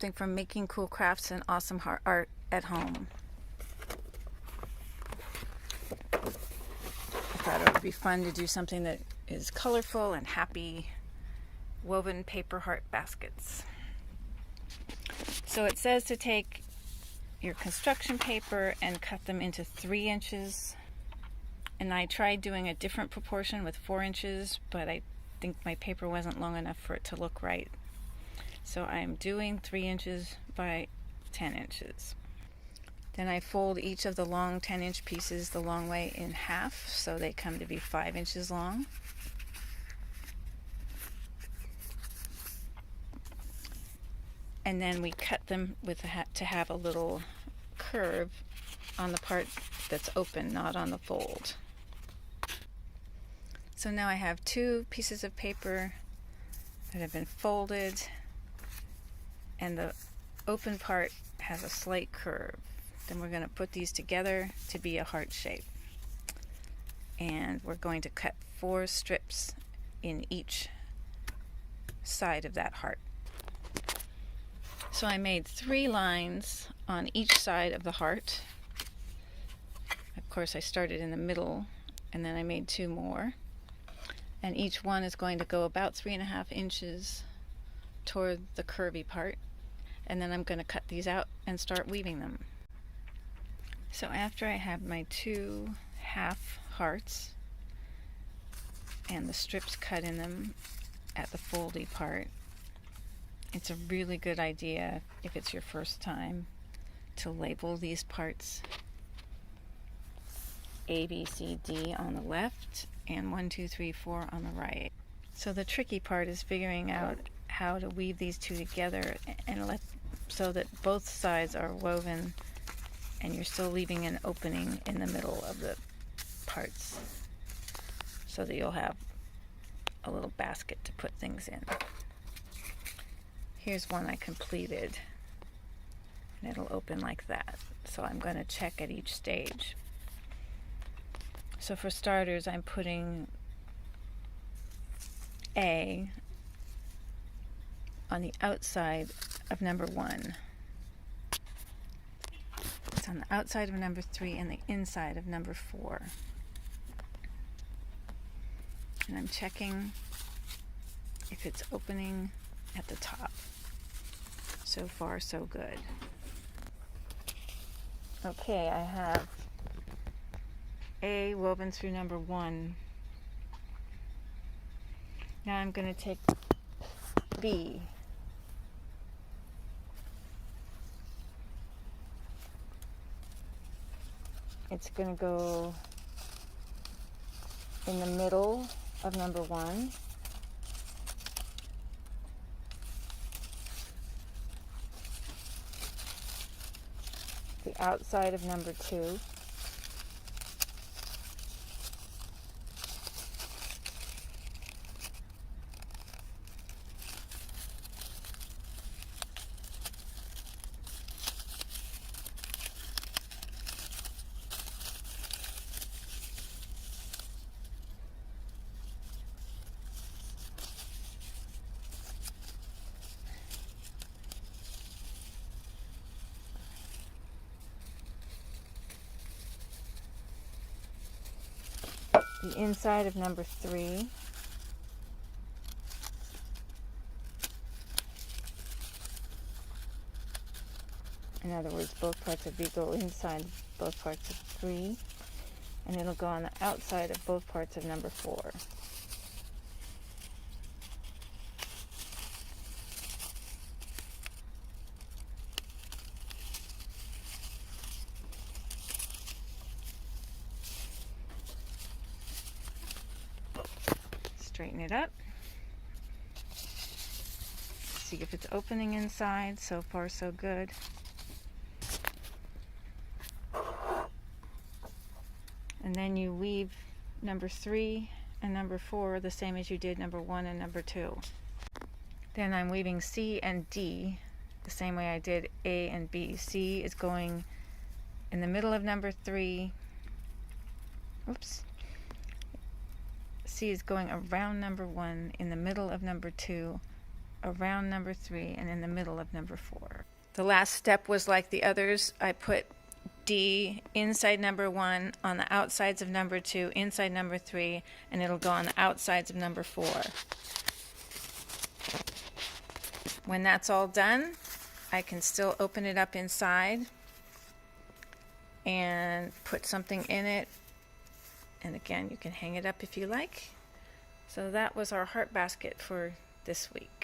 something from making cool crafts and awesome art at home. I thought it would be fun to do something that is colorful and happy. Woven paper heart baskets. So it says to take your construction paper and cut them into 3 inches. And I tried doing a different proportion with 4 inches, but I think my paper wasn't long enough for it to look right. So I'm doing 3 inches by 10 inches. Then I fold each of the long 10-inch pieces the long way in half, so they come to be 5 inches long. And then we cut them with to have a little curve on the part that's open, not on the fold. So now I have 2 pieces of paper that have been folded, and the open part has a slight curve. Then we're going to put these together to be a heart shape. And we're going to cut 4 strips in each side of that heart. So I made 3 lines on each side of the heart. Of course, I started in the middle, and then I made 2 more. And each one is going to go about 3.5 inches toward the curvy part. And then I'm going to cut these out and start weaving them. So after I have my 2 half hearts and the strips cut in them at the foldy part, it's a really good idea, if it's your first time, to label these parts A, B, C, D on the left and 1, 2, 3, 4 on the right. So the tricky part is figuring out how to weave these 2 together and so that both sides are woven and you're still leaving an opening in the middle of the parts so that you'll have a little basket to put things in. Here's one I completed, and it'll open like that. So I'm going to check at each stage. So for starters, I'm putting A on the outside of number 1. It's on the outside of number 3 and the inside of number 4. And I'm checking if it's opening at the top. So far, so good. Okay, I have A woven through number 1. Now I'm going to take B. It's going to go in the middle of number 1. The outside of number 2. The inside of number 3. In other words, both parts of B go inside both parts of 3, and it'll go on the outside of both parts of number 4. Straighten it up. See if it's opening inside. So far, so good. And then you weave number 3 and number 4 the same as you did number 1 and number 2. Then I'm weaving C and D the same way I did A and B. C is going in the middle of number 3. Oops. C is going around number 1 in the middle of number 2 around number 3 and in the middle of number 4. The last step was like the others. I put D inside number 1, on the outsides of number 2, inside number 3, and it'll go on the outsides of number 4. When that's all done, I can still open it up inside and put something in it. And again, you can hang it up if you like. So that was our heart basket for this week.